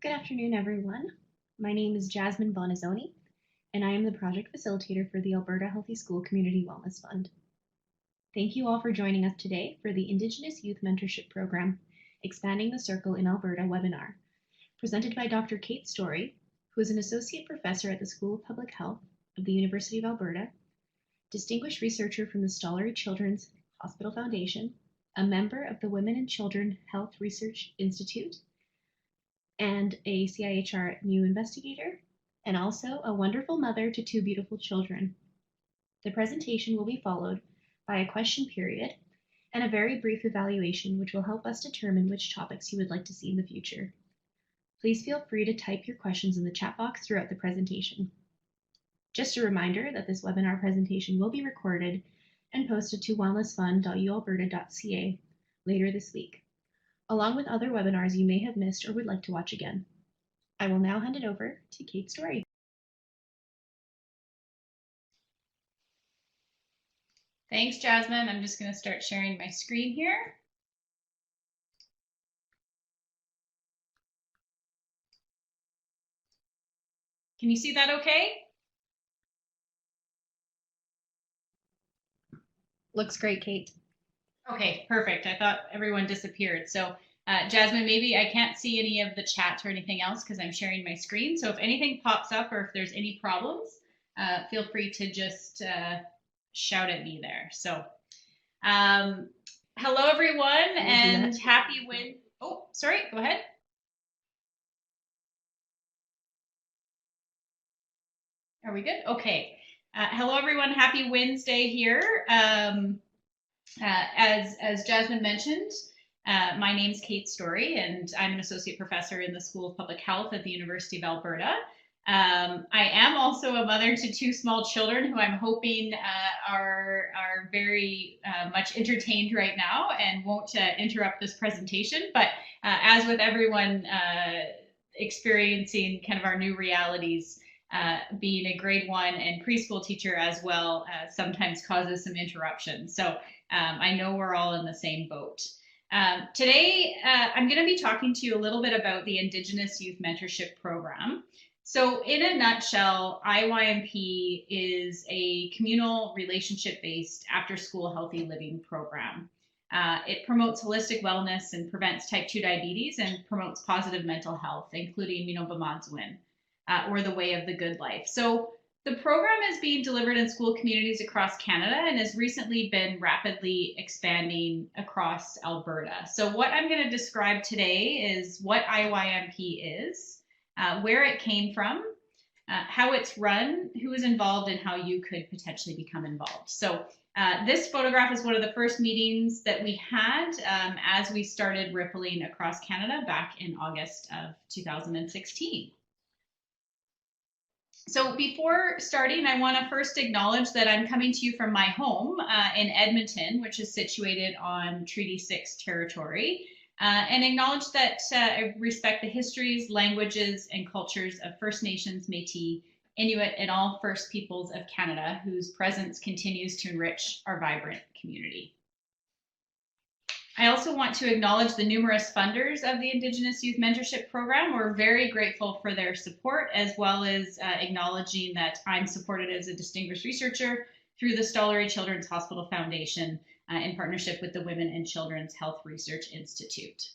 Good afternoon, everyone. My name is Jasmine Bonazzoni, and I am the project facilitator for the Alberta Healthy School Community Wellness Fund. Thank you all for joining us today for the Indigenous Youth Mentorship Program, Expanding the Circle in Alberta webinar, presented by Dr. Kate Storey, who is an associate professor at the School of Public Health of the University of Alberta, distinguished researcher from the Stollery Children's Hospital Foundation, a member of the Women and Children Health Research Institute, and a CIHR New Investigator, and also a wonderful mother to two beautiful children. The presentation will be followed by a question period and a very brief evaluation, which will help us determine which topics you would like to see in the future. Please feel free to type your questions in the chat box throughout the presentation. Just a reminder that this webinar presentation will be recorded and posted to wellnessfund.ualberta.ca later this week, along with other webinars you may have missed or would like to watch again. I will now hand it over to Kate Storey. Thanks, Jasmine. I'm just going to start sharing my screen here. Can you see that okay? Looks great, Kate. Okay, perfect. I thought everyone disappeared. So Jasmine, maybe I can't see any of the chat or anything else because I'm sharing my screen. So if anything pops up or if there's any problems, feel free to just shout at me there. So hello, everyone, and happy Wednesday. Oh, sorry, go ahead. Are we good? Okay. Hello, everyone. Happy Wednesday here. As Jasmine mentioned, my name's Kate Storey, and I'm an associate professor in the School of Public Health at the University of Alberta. I am also a mother to two small children who I'm hoping are very much entertained right now and won't interrupt this presentation. But as with everyone experiencing kind of our new realities, being a grade 1 and preschool teacher as well sometimes causes some interruptions. So I know we're all in the same boat. Today, I'm going to be talking to you a little bit about the Indigenous Youth Mentorship Program. So in a nutshell, IYMP is a communal relationship-based after-school healthy living program. It promotes holistic wellness and prevents type 2 diabetes and promotes positive mental health, including Mino-Bimaadiziwin, or the way of the good life. So the program is being delivered in school communities across Canada and has recently been rapidly expanding across Alberta. So what I'm going to describe today is what IYMP is, where it came from, how it's run, who is involved, and how you could potentially become involved. So this photograph is one of the first meetings that we had as we started rippling across Canada back in August of 2016. So before starting, I want to first acknowledge that I'm coming to you from my home in Edmonton, which is situated on Treaty 6 territory, and acknowledge that I respect the histories, languages, and cultures of First Nations, Métis, Inuit, and all First Peoples of Canada, whose presence continues to enrich our vibrant community. I also want to acknowledge the numerous funders of the Indigenous Youth Mentorship Program. We're very grateful for their support, as well as acknowledging that I'm supported as a distinguished researcher through the Stollery Children's Hospital Foundation in partnership with the Women and Children's Health Research Institute.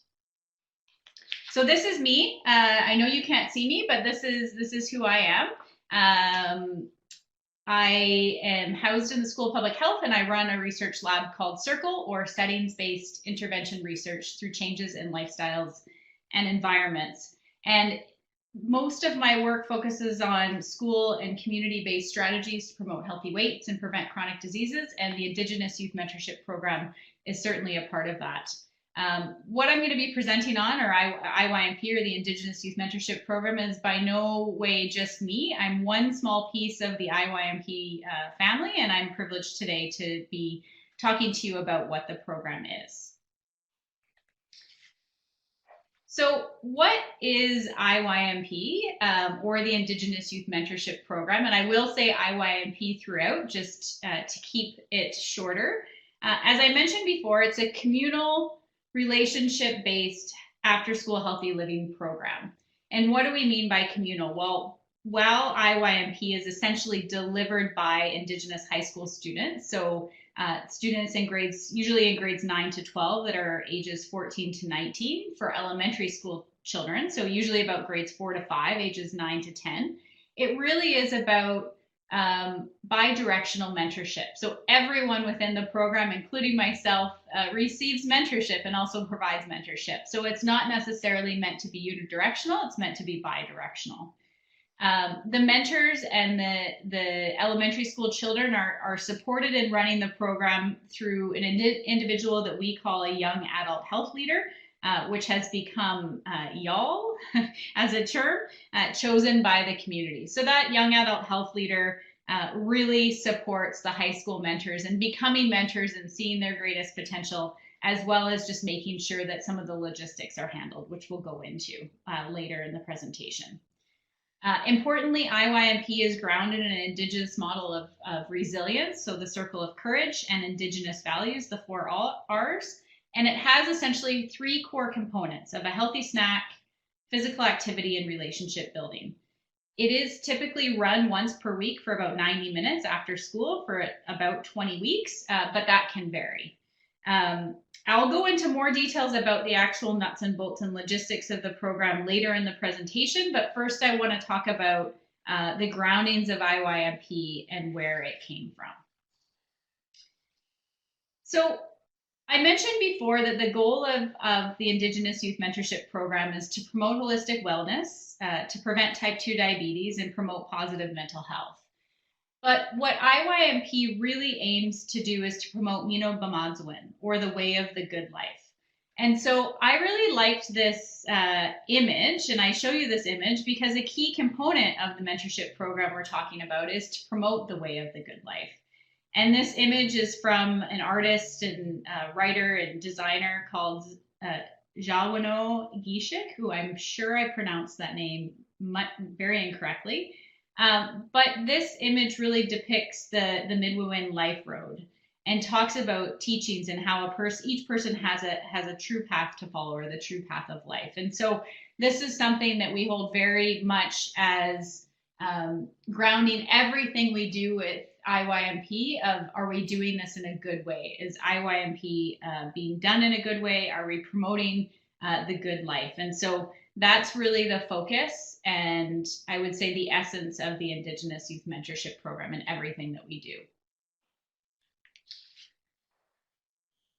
So this is me. I know you can't see me, but this is who I am. I am housed in the School of Public Health, and I run a research lab called Circle, or Settings-Based Intervention Research through Changes in Lifestyles and Environments. And most of my work focuses on school and community-based strategies to promote healthy weights and prevent chronic diseases, and the Indigenous Youth Mentorship Program is certainly a part of that. What I'm going to be presenting on, or IYMP, or the Indigenous Youth Mentorship Program, is by no way just me. I'm one small piece of the IYMP family, and I'm privileged today to be talking to you about what the program is. So what is IYMP, or the Indigenous Youth Mentorship Program? And I will say IYMP throughout, just to keep it shorter. As I mentioned before, it's a communal relationship-based after-school healthy living program. And what do we mean by communal? Well, while IYMP is essentially delivered by Indigenous high school students, so students in grades, usually in grades 9 to 12 that are ages 14 to 19 for elementary school children, so usually about grades 4 to 5, ages 9 to 10, it really is about bi-directional mentorship. So everyone within the program, including myself, receives mentorship and also provides mentorship. So it's not necessarily meant to be unidirectional, it's meant to be bi-directional. The mentors and the elementary school children are supported in running the program through an individual that we call a young adult health leader, which has become y'all as a term, chosen by the community. So that young adult health leader really supports the high school mentors and becoming mentors and seeing their greatest potential, as well as just making sure that some of the logistics are handled, which we'll go into later in the presentation. Importantly, IYMP is grounded in an Indigenous model of resilience, so the circle of courage, and Indigenous values, the 4 R's. And it has essentially 3 core components of a healthy snack, physical activity, and relationship building. It is typically run once per week for about 90 minutes after school for about 20 weeks, but that can vary. I'll go into more details about the actual nuts and bolts and logistics of the program later in the presentation, but first I want to talk about the groundings of IYMP and where it came from. So I mentioned before that the goal of the Indigenous Youth Mentorship Program is to promote holistic wellness, to prevent type 2 diabetes, and promote positive mental health. But what IYMP really aims to do is to promote Mino-Bimaadiziwin, or the way of the good life. And so I really liked this image, and I show you this image because a key component of the mentorship program we're talking about is to promote the way of the good life. And this image is from an artist and writer and designer called Mino-Bimaadiziwin, who I'm sure I pronounced that name very incorrectly. But this image really depicts the Midwewin life road and talks about teachings and how each person has a true path to follow, or the true path of life. And so this is something that we hold very much as grounding everything we do with IYMP of, are we doing this in a good way? Is IYMP being done in a good way? Are we promoting the good life? And so that's really the focus, and I would say the essence of the Indigenous Youth Mentorship Program and everything that we do.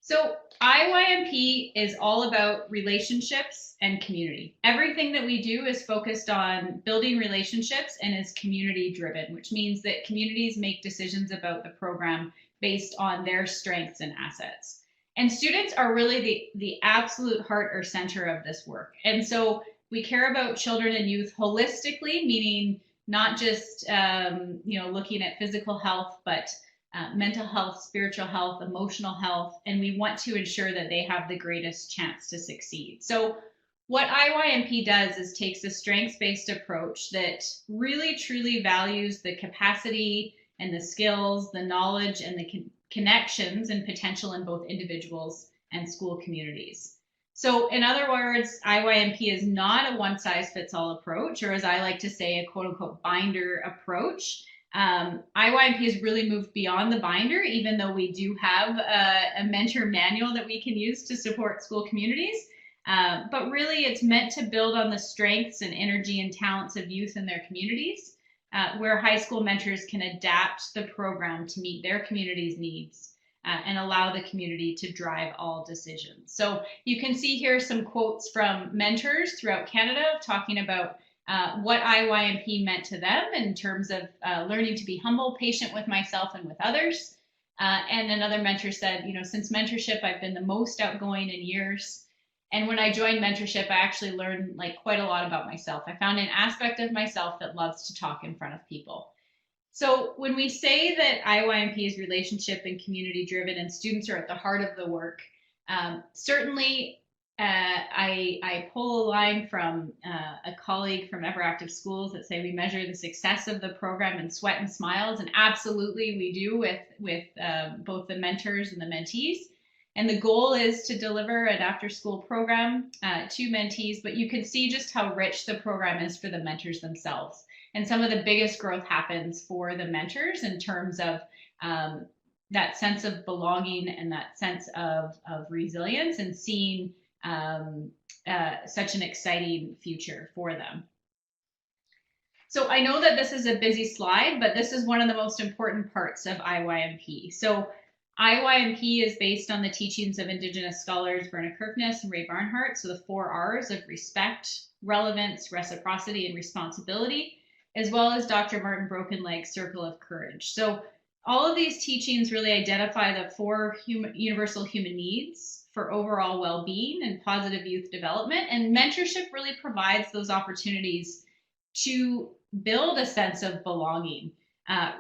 So IYMP is all about relationships and community. Everything that we do is focused on building relationships and is community driven, which means that communities make decisions about the program based on their strengths and assets. And students are really the absolute heart or center of this work. And so we care about children and youth holistically, meaning not just looking at physical health, but mental health, spiritual health, emotional health, and we want to ensure that they have the greatest chance to succeed. So what IYMP does is takes a strengths-based approach that really truly values the capacity and the skills, the knowledge, and the connections and potential in both individuals and school communities. So in other words, IYMP is not a one-size-fits-all approach, or as I like to say, a quote-unquote binder approach. IYMP has really moved beyond the binder, even though we do have a mentor manual that we can use to support school communities. But really, it's meant to build on the strengths and energy and talents of youth in their communities, where high school mentors can adapt the program to meet their community's needs and allow the community to drive all decisions. So you can see here some quotes from mentors throughout Canada talking about what IYMP meant to them in terms of learning to be humble, patient with myself and with others. And another mentor said, since mentorship, I've been the most outgoing in years. And when I joined mentorship, I actually learned quite a lot about myself. I found an aspect of myself that loves to talk in front of people. So when we say that IYMP is relationship and community driven and students are at the heart of the work, certainly I pull a line from a colleague from Ever Active Schools that say we measure the success of the program in sweat and smiles, and absolutely we do with both the mentors and the mentees. And the goal is to deliver an after-school program to mentees, but you can see just how rich the program is for the mentors themselves. And some of the biggest growth happens for the mentors in terms of that sense of belonging and that sense of resilience, and seeing such an exciting future for them. So I know that this is a busy slide, but this is one of the most important parts of IYMP. So IYMP is based on the teachings of Indigenous scholars Verna Kirkness and Ray Barnhart. So the 4 R's of respect, relevance, reciprocity, and responsibility, as well as Dr. Martin Brokenleg's Circle of Courage. So all of these teachings really identify the 4 universal human needs for overall well-being and positive youth development. And mentorship really provides those opportunities to build a sense of belonging,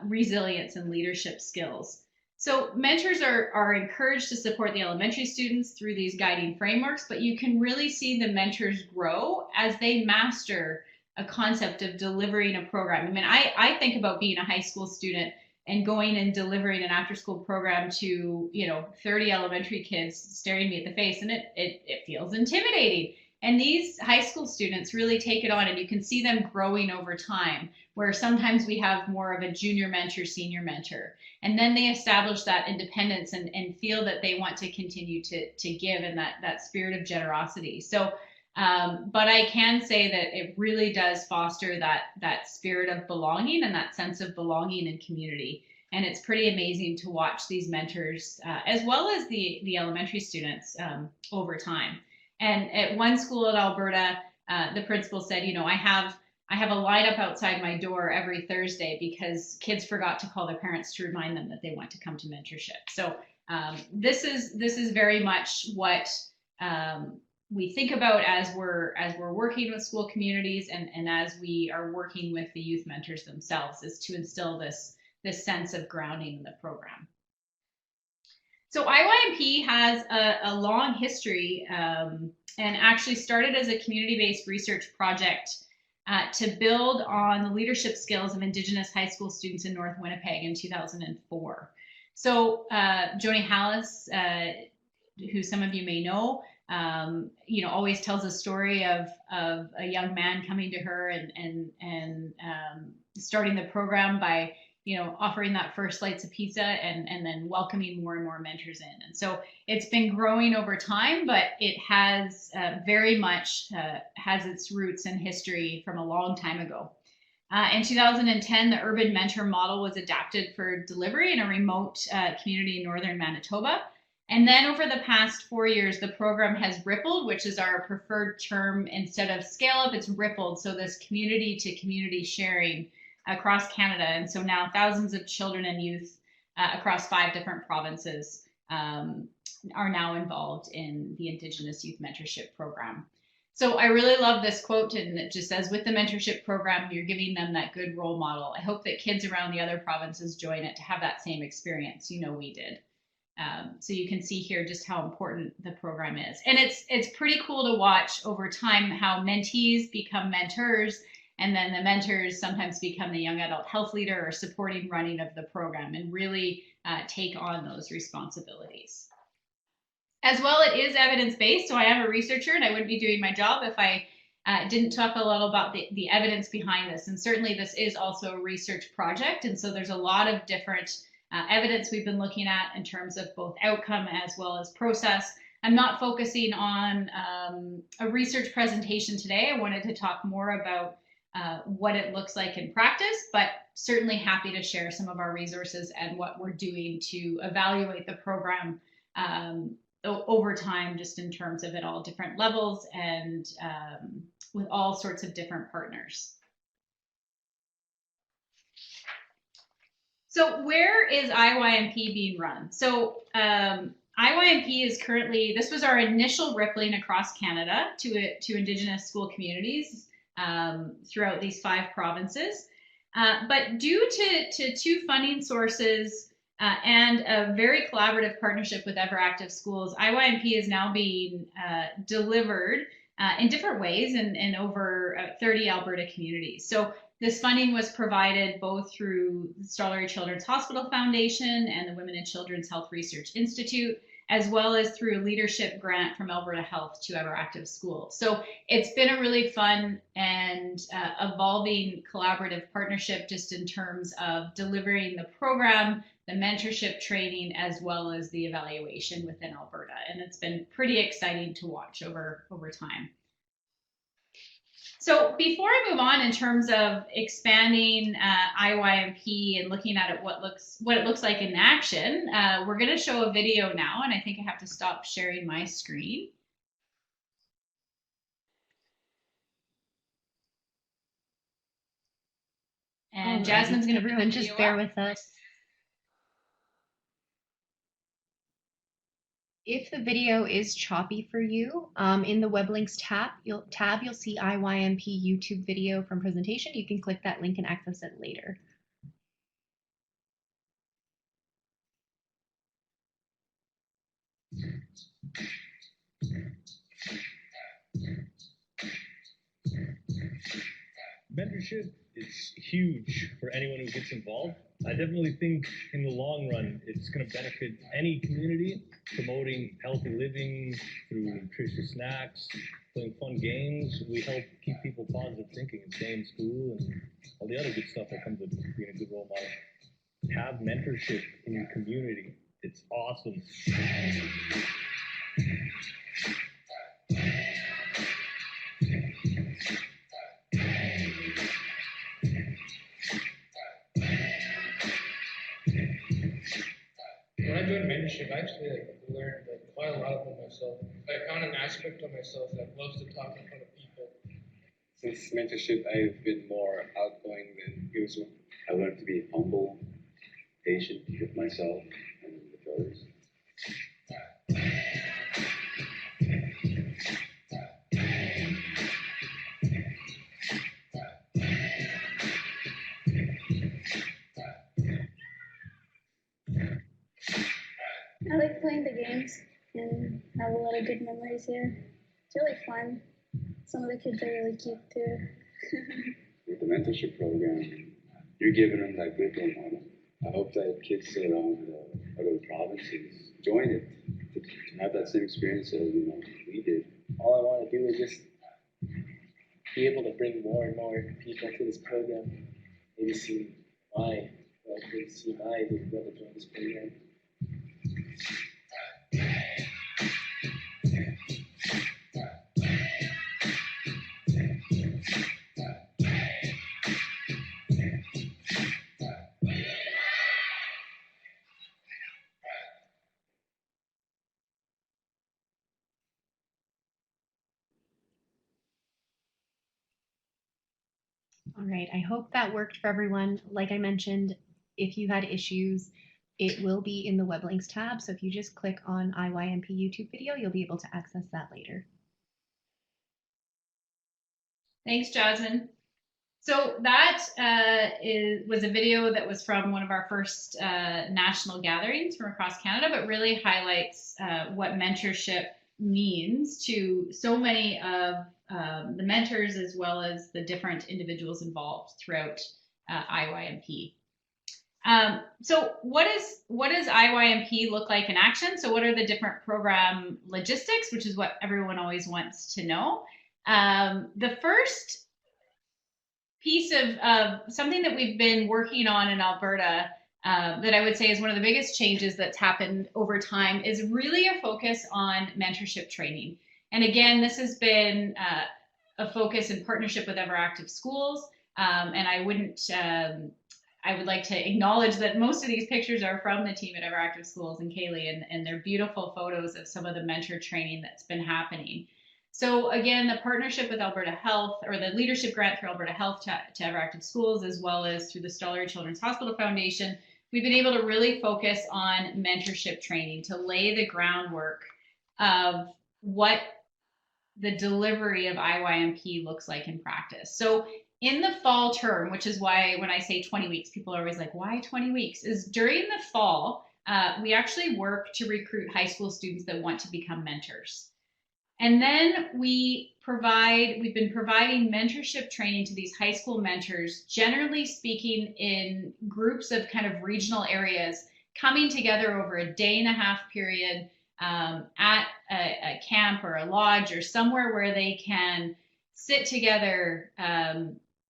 resilience, and leadership skills. So mentors are encouraged to support the elementary students through these guiding frameworks, but you can really see the mentors grow as they master a concept of delivering a program. I mean, I think about being a high school student and going and delivering an after-school program to, 30 elementary kids staring me at the face, and it feels intimidating. And these high school students really take it on, and you can see them growing over time, where sometimes we have more of a junior mentor, senior mentor, and then they establish that independence and feel that they want to continue to give, and that spirit of generosity. So, but I can say that it really does foster that spirit of belonging and that sense of belonging and community. And it's pretty amazing to watch these mentors, as well as the elementary students, over time. And at one school in Alberta, the principal said, I have a lineup outside my door every Thursday because kids forgot to call their parents to remind them that they want to come to mentorship. So this is very much what we think about as we're working with school communities, and as we are working with the youth mentors themselves, is to instill this sense of grounding in the program. So IYMP has a long history, and actually started as a community-based research project to build on the leadership skills of Indigenous high school students in North Winnipeg in 2004. So Joni Hallis, who some of you may know, always tells a story of a young man coming to her and starting the program by offering that first slice of pizza and then welcoming more and more mentors in. And so it's been growing over time, but it has very much has its roots in history from a long time ago. In 2010, the urban mentor model was adapted for delivery in a remote community in northern Manitoba. And then over the past 4 years, the program has rippled, which is our preferred term. Instead of scale up, it's rippled. So this community to community sharing across Canada. And so now thousands of children and youth across 5 different provinces are now involved in the Indigenous Youth Mentorship Program. So I really love this quote, and it just says, with the mentorship program, you're giving them that good role model. I hope that kids around the other provinces join it to have that same experience. We did. So you can see here just how important the program is. And it's pretty cool to watch over time how mentees become mentors, and then the mentors sometimes become the young adult health leader or supporting running of the program, and really take on those responsibilities. As well, it is evidence-based, so I am a researcher, and I wouldn't be doing my job if I didn't talk a little about the evidence behind this. And certainly this is also a research project, and so there's a lot of different evidence we've been looking at in terms of both outcome as well as process. I'm not focusing on a research presentation today. I wanted to talk more about what it looks like in practice, but certainly happy to share some of our resources and what we're doing to evaluate the program over time, just in terms of at all different levels and with all sorts of different partners. So where is IYMP being run? So IYMP is currently, this was our initial rippling across Canada to Indigenous school communities throughout these 5 provinces. But due to 2 funding sources and a very collaborative partnership with Ever Active Schools, IYMP is now being delivered in different ways in over 30 Alberta communities. So this funding was provided both through the Stollery Children's Hospital Foundation and the Women and Children's Health Research Institute. as well as through a leadership grant from Alberta Health to EverActive School. So it's been a really fun and evolving collaborative partnership just in terms of delivering the program, the mentorship training, as well as the evaluation within Alberta. And it's been pretty exciting to watch over time. So before I move on in terms of expanding IYMP and looking at it, what it looks like in action, we're going to show a video now, and I think I have to stop sharing my screen. And Jasmine's going to everyone just bear with us. If the video is choppy for you, in the web links tab, you'll see IYMP YouTube video from presentation. You can click that link and access it later. Mentorship is huge for anyone who gets involved. I definitely think in the long run, it's going to benefit any community, promoting healthy living through nutritious snacks, playing fun games. We help keep people positive thinking and stay in school and all the other good stuff that comes with being a good role model. Have mentorship in your community. It's awesome. When I joined mentorship, I actually learned quite a lot about myself. I found an aspect of myself that loves to talk in front of people. Since mentorship, I've been more outgoing than usual. I learned to be humble, patient with myself and with others. I like playing the games and have a lot of good memories here. It's really fun. Some of the kids are really cute too. With the mentorship program, you're giving them that good role model. I hope that kids around other provinces join it to have that same experience as we did. All I want to do is just be able to bring more and more people to this program. Maybe see my brother join this program. All right, I hope that worked for everyone. Like I mentioned, if you had issues, it will be in the web links tab. So if you just click on IYMP YouTube video, you'll be able to access that later. Thanks, Jasmine. So that was a video that was from one of our first national gatherings from across Canada, but really highlights what mentorship means to so many of the mentors as well as the different individuals involved throughout IYMP. So what does IYMP look like in action? So what are the different program logistics, which is what everyone always wants to know. The first piece of something that we've been working on in Alberta that I would say is one of the biggest changes that's happened over time is really a focus on mentorship training. And again, this has been a focus in partnership with EverActive Schools. And I would like to acknowledge that most of these pictures are from the team at EverActive Schools and Kaylee, and they're beautiful photos of some of the mentor training that's been happening. So again, the partnership with Alberta Health, or the leadership grant through Alberta Health to EverActive Schools, as well as through the Stollery Children's Hospital Foundation, we've been able to really focus on mentorship training to lay the groundwork of what the delivery of IYMP looks like in practice. So in the fall term, which is why when I say 20 weeks, people are always like, why 20 weeks? Is during the fall, we actually work to recruit high school students that want to become mentors. And then we've been providing mentorship training to these high school mentors, generally speaking in groups of kind of regional areas, coming together over a day and a half period at a camp or a lodge or somewhere where they can sit together,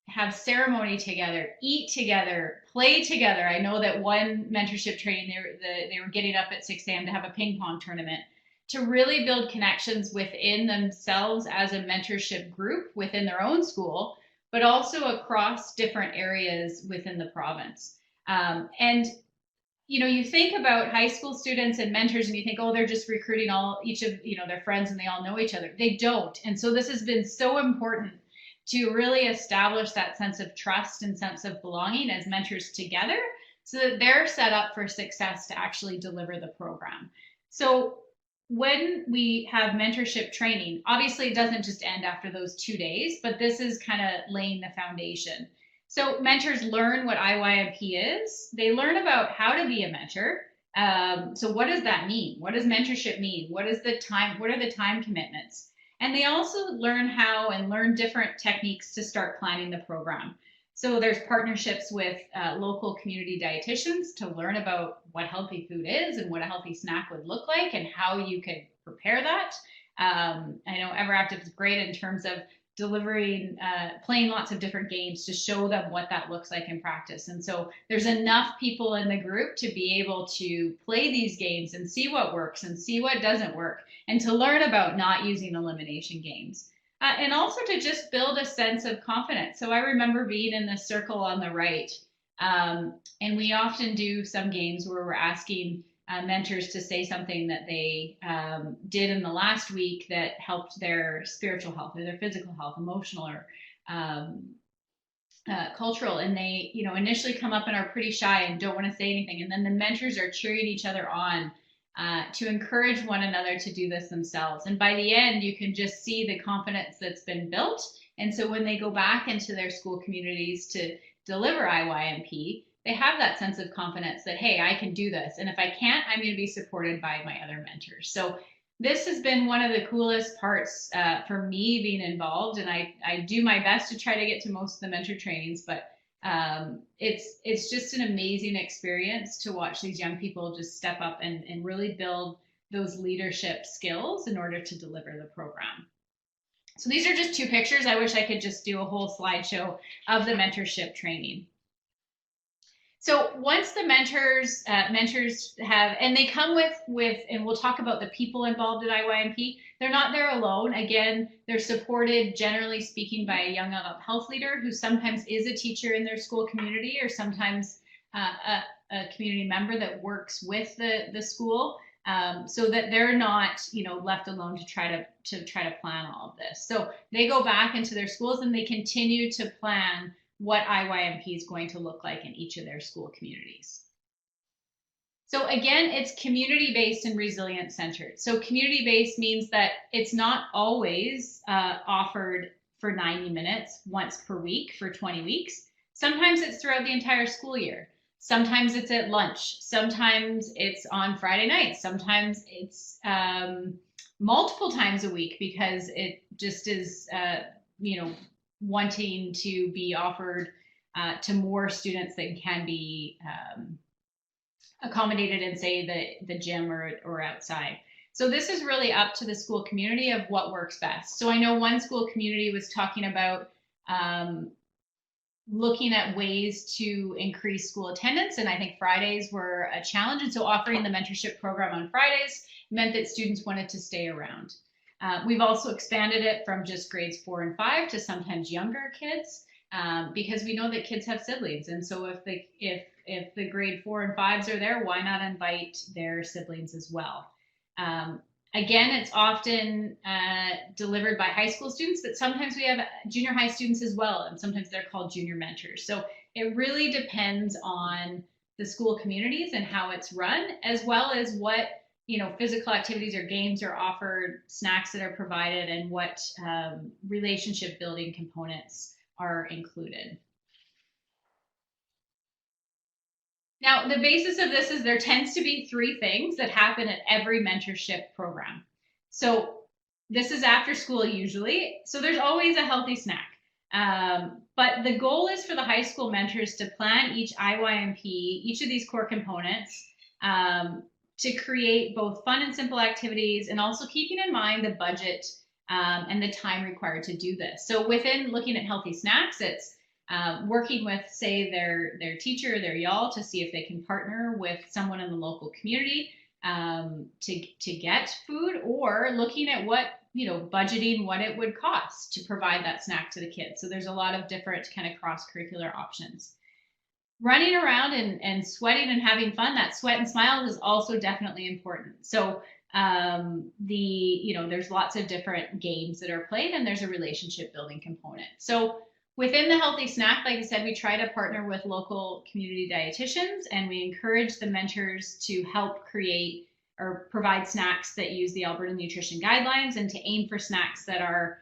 have ceremony together, eat together, play together. I know that one mentorship training, they were getting up at 6 a.m. to have a ping pong tournament, to really build connections within themselves as a mentorship group within their own school, but also across different areas within the province. And you know, you think about high school students and mentors and you think, oh, they're just recruiting each of, you know, their friends and they all know each other. They don't. And so this has been so important to really establish that sense of trust and sense of belonging as mentors together so that they're set up for success to actually deliver the program. So when we have mentorship training, obviously it doesn't just end after those 2 days, but this is kind of laying the foundation. So mentors learn what IYMP is. They learn about how to be a mentor. So what does that mean? What does mentorship mean? What is the time? What are the time commitments? And they also learn how and learn different techniques to start planning the program. So there's partnerships with local community dietitians to learn about what healthy food is and what a healthy snack would look like and how you could prepare that. I know Everactive is great in terms of delivering, playing lots of different games to show them what that looks like in practice. And so there's enough people in the group to be able to play these games and see what works and see what doesn't work and to learn about not using elimination games. And also to just build a sense of confidence. So I remember being in the circle on the right, and we often do some games where we're asking mentors to say something that they did in the last week that helped their spiritual health or their physical health, emotional or cultural. And they, you know, initially come up and are pretty shy and don't want to say anything. And then the mentors are cheering each other on to encourage one another to do this themselves. And by the end, you can just see the confidence that's been built. And so when they go back into their school communities to deliver IYMP, they have that sense of confidence that, hey, I can do this. And if I can't, I'm going to be supported by my other mentors. So this has been one of the coolest parts for me being involved. And I do my best to try to get to most of the mentor trainings, but it's just an amazing experience to watch these young people just step up and really build those leadership skills in order to deliver the program. So these are just two pictures. I wish I could just do a whole slideshow of the mentorship training. So once the mentors have, and they come with, and we'll talk about the people involved at IYMP, they're not there alone. Again, they're supported, generally speaking, by a young adult health leader who sometimes is a teacher in their school community or sometimes a community member that works with the school, so that they're not, you know, left alone to try to plan all of this. So they go back into their schools and they continue to plan what IYMP is going to look like in each of their school communities. So again, it's community-based and resilient-centered. So community-based means that it's not always offered for 90 minutes once per week for 20 weeks. Sometimes it's throughout the entire school year. Sometimes it's at lunch. Sometimes it's on Friday nights. Sometimes it's multiple times a week because it just is, you know, wanting to be offered to more students that can be accommodated in, say, the gym or outside. So this is really up to the school community of what works best. So I know one school community was talking about looking at ways to increase school attendance, and I think Fridays were a challenge. And so offering the mentorship program on Fridays meant that students wanted to stay around. We've also expanded it from just grades 4 and 5 to sometimes younger kids, because we know that kids have siblings. And so if the grade 4 and 5s are there, why not invite their siblings as well? Again, it's often delivered by high school students, but sometimes we have junior high students as well, and sometimes they're called junior mentors. So it really depends on the school communities and how it's run, as well as what, you know, physical activities or games are offered, snacks that are provided, and what relationship building components are included. Now, the basis of this is there tends to be 3 things that happen at every mentorship program. So this is after school usually, so there's always a healthy snack. But the goal is for the high school mentors to plan each IYMP, each of these core components, to create both fun and simple activities, and also keeping in mind the budget and the time required to do this. So within looking at healthy snacks, it's working with, say, their teacher or their y'all to see if they can partner with someone in the local community to get food, or looking at what, budgeting what it would cost to provide that snack to the kids. So there's a lot of different kind of cross-curricular options. Running around and sweating and having fun, that sweat and smiles is also definitely important. So there's lots of different games that are played, and there's a relationship building component. So within the healthy snack, like I said, we try to partner with local community dietitians, and we encourage the mentors to help create or provide snacks that use the Alberta Nutrition Guidelines, and to aim for snacks that are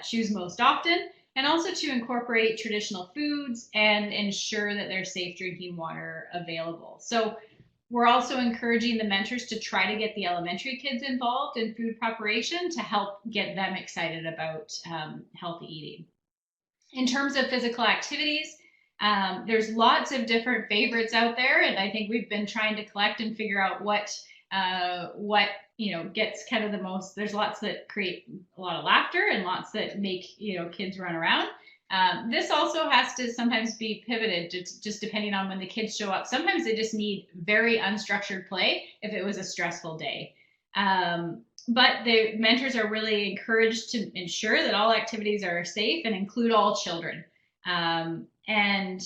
choose most often, and also to incorporate traditional foods and ensure that there's safe drinking water available. So we're also encouraging the mentors to try to get the elementary kids involved in food preparation to help get them excited about healthy eating. In terms of physical activities, there's lots of different favorites out there, and I think we've been trying to collect and figure out what gets kind of the most. There's lots that create a lot of laughter and lots that make kids run around. This also has to sometimes be pivoted just depending on when the kids show up. Sometimes they just need very unstructured play if it was a stressful day. But the mentors are really encouraged to ensure that all activities are safe and include all children, and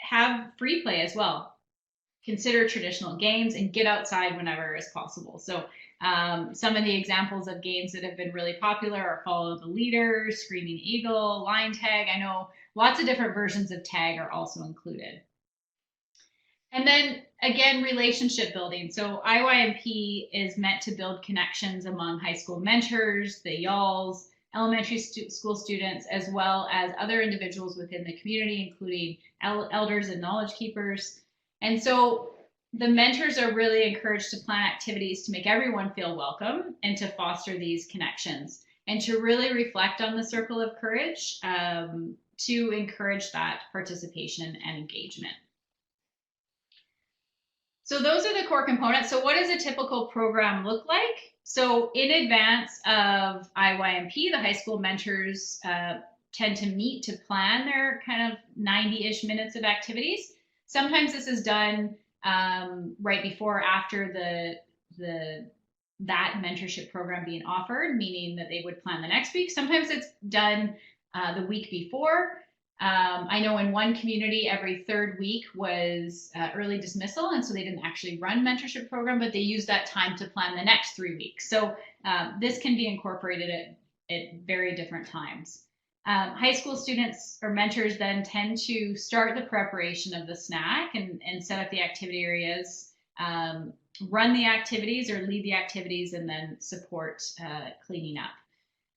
have free play as well. Consider traditional games and get outside whenever is possible. So some of the examples of games that have been really popular are Follow the Leader, Screaming Eagle, Line Tag. I know lots of different versions of tag are also included. And then again, relationship building. So IYMP is meant to build connections among high school mentors, the y'alls, elementary school students, as well as other individuals within the community, including elders and knowledge keepers. And so the mentors are really encouraged to plan activities to make everyone feel welcome and to foster these connections, and to really reflect on the circle of courage to encourage that participation and engagement. So those are the core components. So what does a typical program look like? So in advance of IYMP, the high school mentors tend to meet to plan their kind of 90-ish minutes of activities. Sometimes this is done right before or after that mentorship program being offered, meaning that they would plan the next week. Sometimes it's done the week before. I know in one community, every third week was early dismissal, and so they didn't actually run mentorship program, but they used that time to plan the next 3 weeks. So this can be incorporated at very different times. High school students or mentors then tend to start the preparation of the snack and set up the activity areas, run the activities or lead the activities, and then support cleaning up.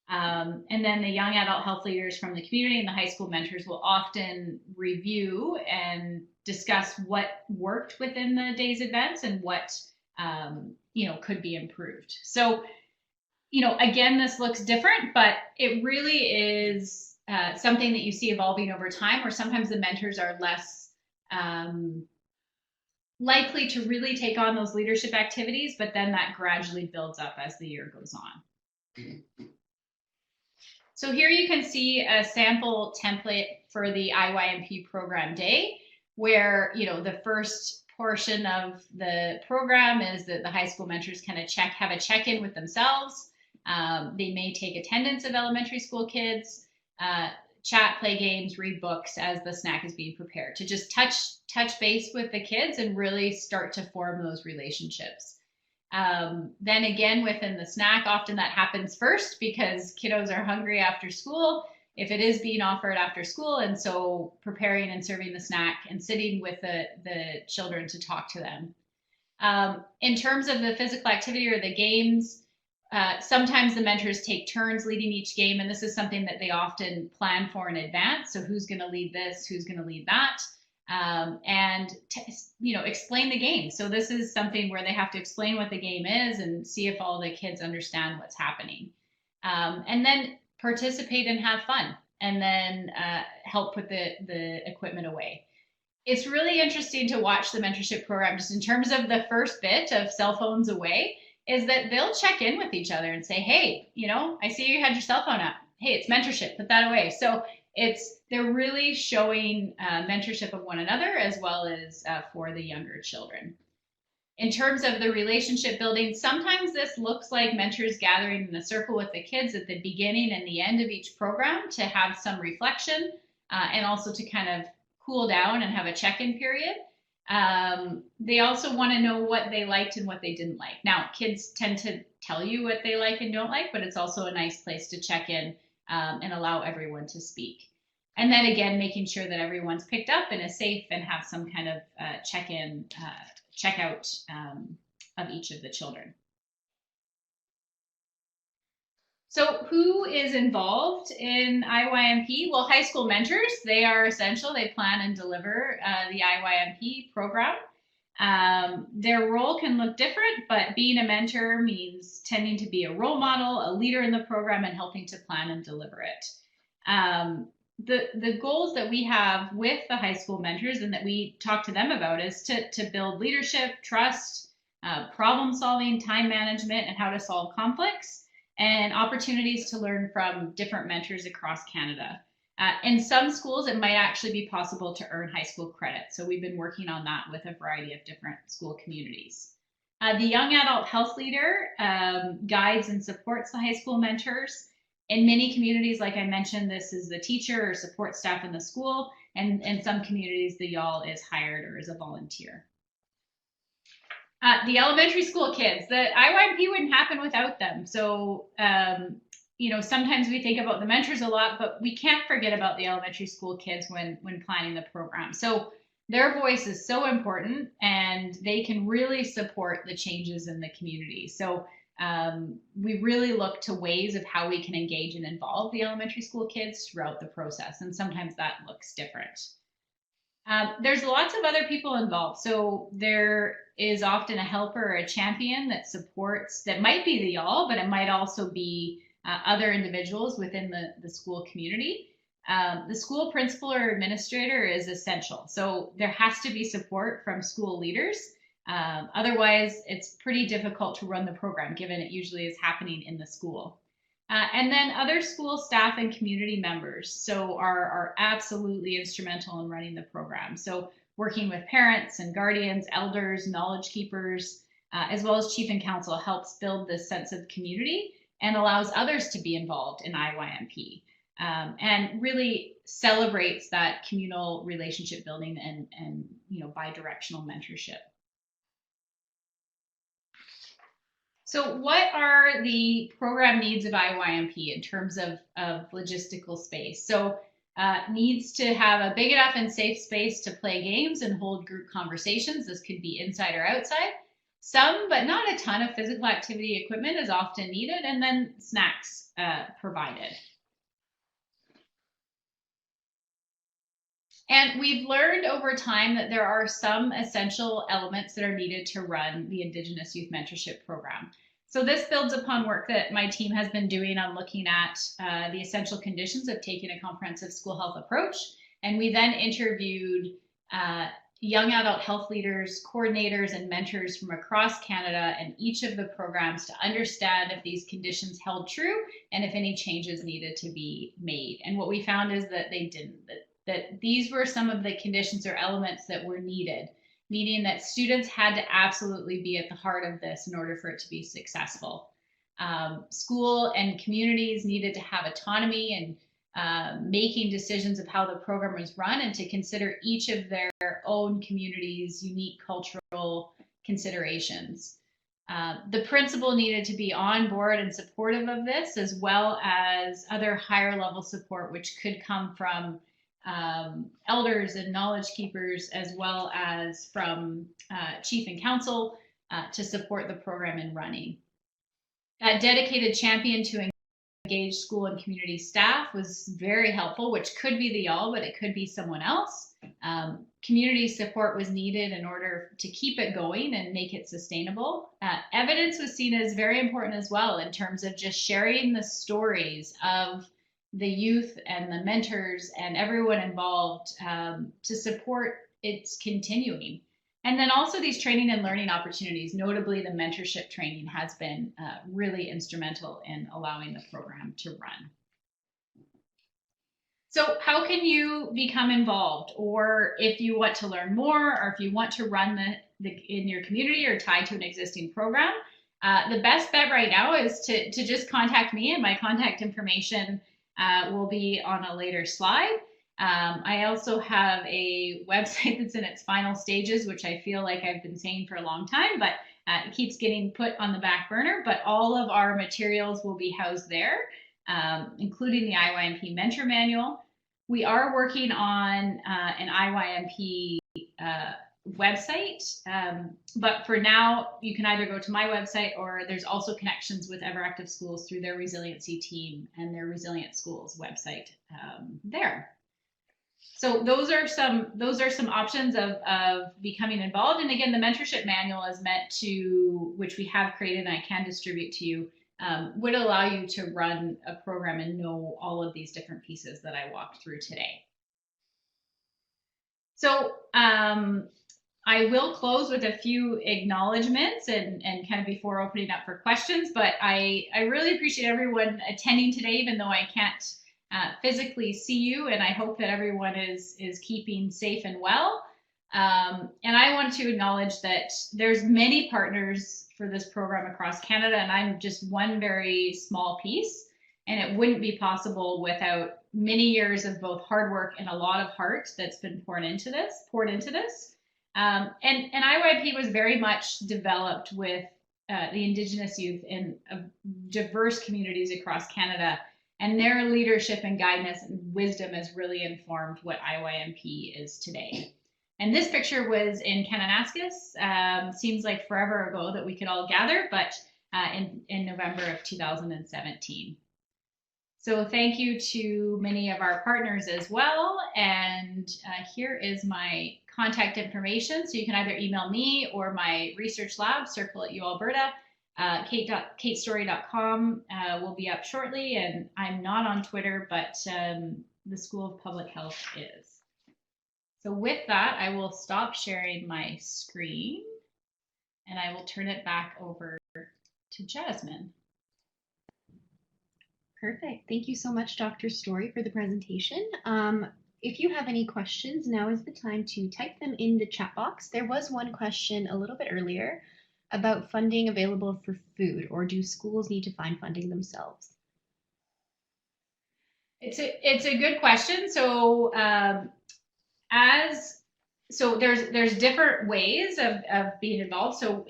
And then the young adult health leaders from the community and the high school mentors will often review and discuss what worked within the day's events and what could be improved. So again, this looks different, but it really is something that you see evolving over time, where sometimes the mentors are less likely to really take on those leadership activities, but then that gradually builds up as the year goes on. So here you can see a sample template for the IYMP program day, where the first portion of the program is that the high school mentors kind of have a check-in with themselves. They may take attendance of elementary school kids, chat, play games, read books as the snack is being prepared, to just touch base with the kids and really start to form those relationships. Then again, within the snack, often that happens first because kiddos are hungry after school, if it is being offered after school, and so preparing and serving the snack and sitting with the children to talk to them. In terms of the physical activity or the games, sometimes the mentors take turns leading each game, and this is something that they often plan for in advance. So who's going to lead this, who's going to lead that, and explain the game. So this is something where they have to explain what the game is and see if all the kids understand what's happening, and then participate and have fun, and then help put the equipment away. It's really interesting to watch the mentorship program just in terms of the first bit of cell phones away, is that they'll check in with each other and say, hey, you know, I see you had your cell phone up. Hey, it's mentorship, put that away. So they're really showing mentorship of one another as well as for the younger children. In terms of the relationship building, sometimes this looks like mentors gathering in a circle with the kids at the beginning and the end of each program to have some reflection and also to kind of cool down and have a check-in period. They also want to know what they liked and what they didn't like. Now, kids tend to tell you what they like and don't like, but it's also a nice place to check in and allow everyone to speak. And then again, making sure that everyone's picked up and is safe and have some kind of check-in, check-out of each of the children. So who is involved in IYMP? Well, high school mentors, they are essential. They plan and deliver the IYMP program. Their role can look different, but being a mentor means tending to be a role model, a leader in the program, and helping to plan and deliver it. The goals that we have with the high school mentors and that we talk to them about is to build leadership, trust, problem solving, time management, and how to solve conflicts, and opportunities to learn from different mentors across Canada. In some schools, it might actually be possible to earn high school credit. So we've been working on that with a variety of different school communities. The young adult health leader guides and supports the high school mentors. In many communities, like I mentioned, this is the teacher or support staff in the school, and in some communities, the YAL is hired or is a volunteer. The elementary school kids, the IYMP wouldn't happen without them. So, you know, sometimes we think about the mentors a lot, but we can't forget about the elementary school kids when planning the program. So their voice is so important, and they can really support the changes in the community. So we really look to ways of how we can engage and involve the elementary school kids throughout the process, and sometimes that looks different. There's lots of other people involved. So there is often a helper or a champion that supports, that might be the YAL, but it might also be other individuals within the school community. The school principal or administrator is essential. So there has to be support from school leaders. Otherwise, it's pretty difficult to run the program, given it usually is happening in the school. And then other school staff and community members so are absolutely instrumental in running the program. So working with parents and guardians, elders, knowledge keepers, as well as chief and council helps build this sense of community and allows others to be involved in IYMP, and really celebrates that communal relationship building and you know, bi-directional mentorship. So what are the program needs of IYMP in terms of logistical space? So needs to have a big enough and safe space to play games and hold group conversations. This could be inside or outside. Some, but not a ton, of physical activity equipment is often needed, and then snacks provided. And we've learned over time that there are some essential elements that are needed to run the Indigenous Youth Mentorship Program. So this builds upon work that my team has been doing on looking at the essential conditions of taking a comprehensive school health approach. And we then interviewed young adult health leaders, coordinators, and mentors from across Canada and each of the programs to understand if these conditions held true and if any changes needed to be made. And what we found is that they didn't, that these were some of the conditions or elements that were needed, meaning that students had to absolutely be at the heart of this in order for it to be successful. School and communities needed to have autonomy and making decisions of how the program was run and to consider each of their own community's unique cultural considerations. The principal needed to be on board and supportive of this, as well as other higher level support, which could come from elders and knowledge keepers, as well as from chief and council to support the program in running. A dedicated champion to engage school and community staff was very helpful, which could be the YAL, but it could be someone else. Community support was needed in order to keep it going and make it sustainable. Evidence was seen as very important as well in terms of just sharing the stories of the youth and the mentors and everyone involved to support it's continuing. And then also these training and learning opportunities, notably the mentorship training, has been really instrumental in allowing the program to run. So how can you become involved? Or if you want to learn more, or if you want to run in your community or tied to an existing program, the best bet right now is to just contact me, and my contact information will be on a later slide. I also have a website that's in its final stages, which I feel like I've been saying for a long time, but it keeps getting put on the back burner. But all of our materials will be housed there, including the IYMP Mentor Manual. We are working on an IYMP website, but for now, you can either go to my website, or there's also connections with Ever Active Schools through their resiliency team and their Resilient Schools website there. So those are some options of becoming involved. And again, the mentorship manual is meant to, which we have created and I can distribute to you, would allow you to run a program and know all of these different pieces that I walked through today. So I will close with a few acknowledgements and kind of before opening up for questions, but I really appreciate everyone attending today, even though I can't physically see you, and I hope that everyone is keeping safe and well. And I want to acknowledge that there's many partners for this program across Canada, and I'm just one very small piece, and it wouldn't be possible without many years of both hard work and a lot of heart that's been poured into this. And IYP was very much developed with the Indigenous youth in diverse communities across Canada, and their leadership and guidance and wisdom has really informed what IYMP is today. And this picture was in Kananaskis. Seems like forever ago that we could all gather, but in November of 2017. So thank you to many of our partners as well. And here is my contact information. So you can either email me or my research lab, Circle at UAlberta. katestorey.com will be up shortly, and I'm not on Twitter, but the School of Public Health is. So with that, I will stop sharing my screen, and I will turn it back over to Jasmine. Perfect. Thank you so much, Dr. Storey, for the presentation. If you have any questions, now is the time to type them in the chat box. There was one question a little bit earlier about funding available for food, or do schools need to find funding themselves? It's a good question. So there's different ways of being involved. So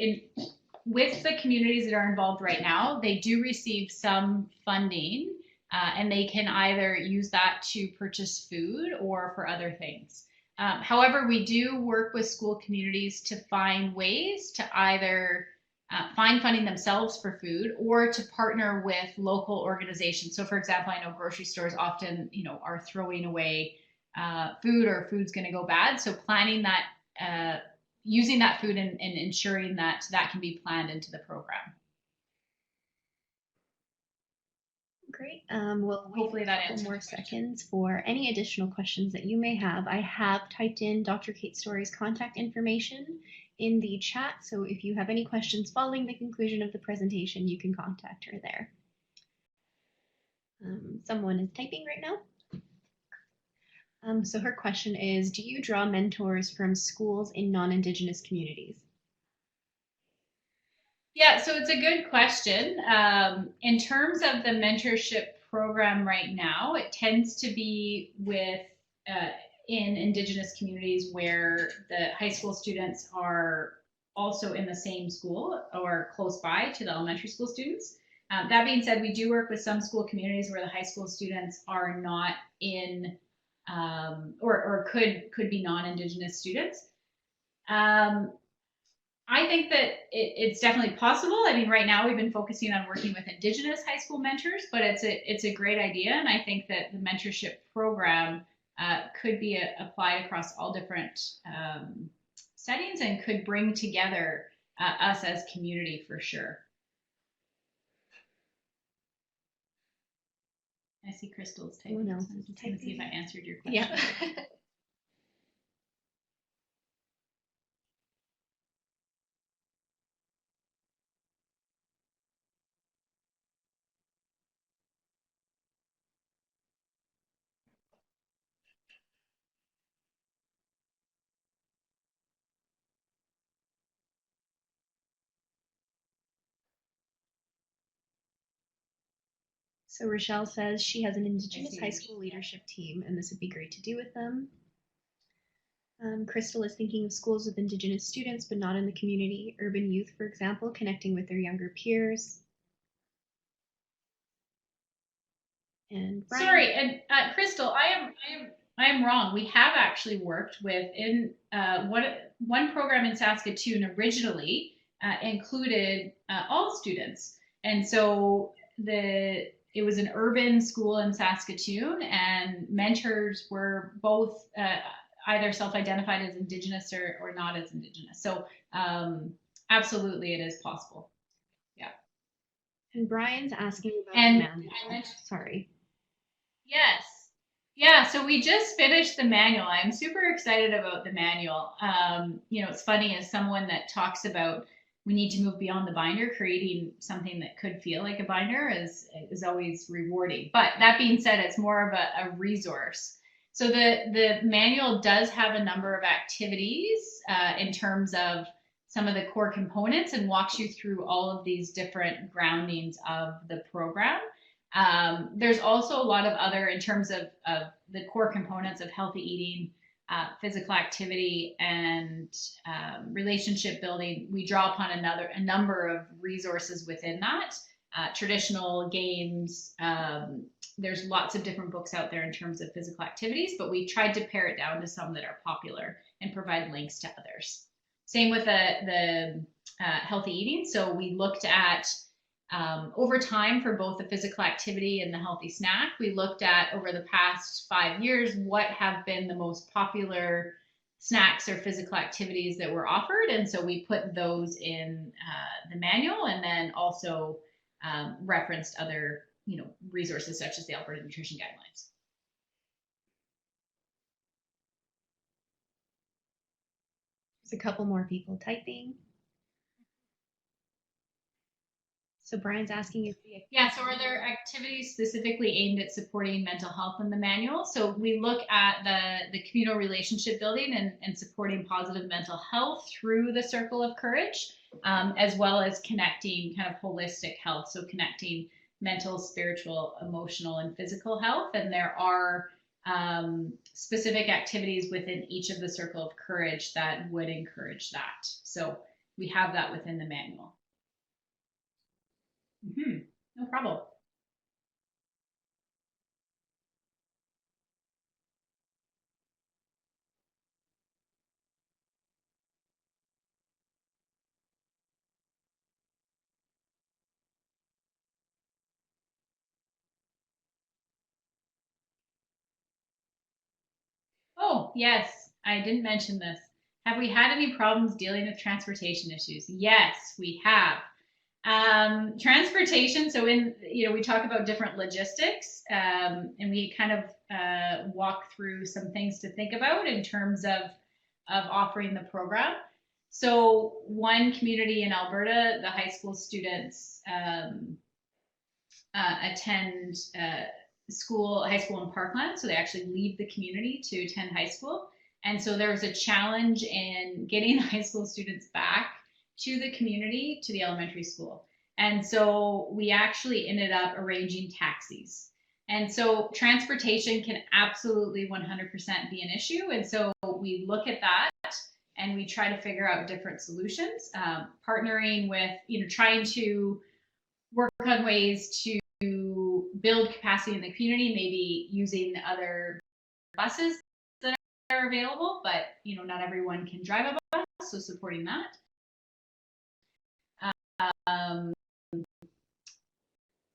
with the communities that are involved right now, they do receive some funding, and they can either use that to purchase food or for other things. However, we do work with school communities to find ways to either find funding themselves for food or to partner with local organizations. So for example, I know grocery stores often, are throwing away food, or food's going to go bad. So planning that, using that food and ensuring that that can be planned into the program. Great. We'll hopefully wait that a couple answers more seconds for any additional questions that you may have. I have typed in Dr. Kate Storey's contact information in the chat, so if you have any questions following the conclusion of the presentation, you can contact her there. Someone is typing right now. So her question is, do you draw mentors from schools in non-Indigenous communities? Yeah, so it's a good question. In terms of the mentorship program right now, it tends to be with in Indigenous communities where the high school students are also in the same school or close by to the elementary school students. That being said, we do work with some school communities where the high school students are not in or could be non-Indigenous students. I think that it's definitely possible. I mean, right now we've been focusing on working with Indigenous high school mentors, but it's a great idea, and I think that the mentorship program could be applied across all different settings and could bring together us as community for sure. I see Crystal's typing. So I'm just going to see if I answered your question. Yeah. So Rochelle says she has an Indigenous see. high school leadership team, and this would be great to do with them. Crystal is thinking of schools with Indigenous students, but not in the community. Urban youth, for example, connecting with their younger peers. And Brian. Sorry, and Crystal, I am wrong. We have actually worked with one program in Saskatoon originally included all students, and so it was an urban school in Saskatoon, and mentors were both either self-identified as Indigenous or not as Indigenous. So absolutely, it is possible. Yeah. And Brian's asking about And the manual. Sorry. Yes. Yeah, so we just finished the manual. I'm super excited about the manual. It's funny, as someone that talks about we need to move beyond the binder, creating something that could feel like a binder is always rewarding. But that being said, it's more of a resource. So the manual does have a number of activities in terms of some of the core components and walks you through all of these different groundings of the program. There's also a lot of other, in terms of the core components of healthy eating, physical activity, and relationship building. We draw upon a number of resources within that. Traditional games, there's lots of different books out there in terms of physical activities, but we tried to pare it down to some that are popular and provide links to others. Same with the healthy eating. So we looked at over time for both the physical activity and the healthy snack. We looked at over the past 5 years what have been the most popular snacks or physical activities that were offered, and so we put those in the manual, and then also referenced other resources such as the Alberta Nutrition Guidelines. There's a couple more people typing. So Brian's asking if so are there activities specifically aimed at supporting mental health in the manual? So we look at the communal relationship building and supporting positive mental health through the circle of courage, as well as connecting kind of holistic health. So connecting mental, spiritual, emotional, and physical health. And there are specific activities within each of the circle of courage that would encourage that. So we have that within the manual. No problem. Oh, yes, I didn't mention this. Have we had any problems dealing with transportation issues? Yes, we have. Transportation, so we talk about different logistics, and we kind of walk through some things to think about in terms of offering the program. So one community in Alberta, the high school students attend high school in Parkland, so they actually leave the community to attend high school. And so there was a challenge in getting high school students back to the community, to the elementary school. And so we actually ended up arranging taxis. And so transportation can absolutely 100% be an issue. And so we look at that and we try to figure out different solutions, partnering with, trying to work on ways to build capacity in the community, maybe using other buses that are available, but not everyone can drive a bus, so supporting that.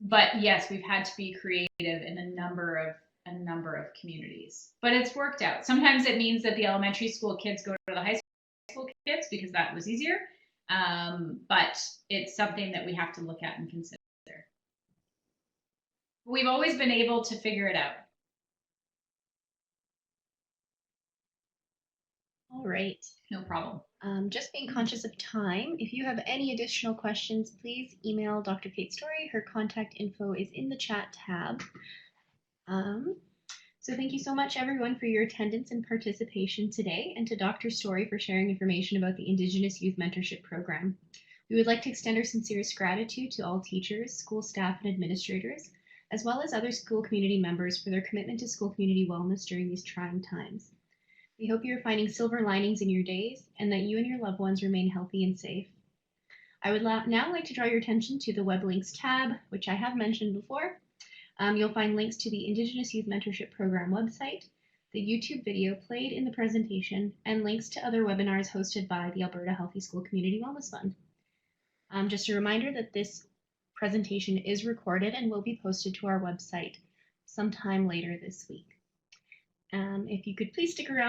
But yes, we've had to be creative in a number of communities, but it's worked out. Sometimes it means that the elementary school kids go to the high school kids because that was easier, but it's something that we have to look at and consider. We've always been able to figure it out. All right. No problem. Just being conscious of time, if you have any additional questions, please email Dr. Kate Storey. Her contact info is in the chat tab. So thank you so much, everyone, for your attendance and participation today, and to Dr. Storey for sharing information about the Indigenous Youth Mentorship Program. We would like to extend our sincerest gratitude to all teachers, school staff, and administrators, as well as other school community members for their commitment to school community wellness during these trying times. We hope you're finding silver linings in your days and that you and your loved ones remain healthy and safe. I would now like to draw your attention to the web links tab, which I have mentioned before. You'll find links to the Indigenous Youth Mentorship Program website, the YouTube video played in the presentation, and links to other webinars hosted by the Alberta Healthy School Community Wellness Fund. Just a reminder that this presentation is recorded and will be posted to our website sometime later this week. If you could please stick around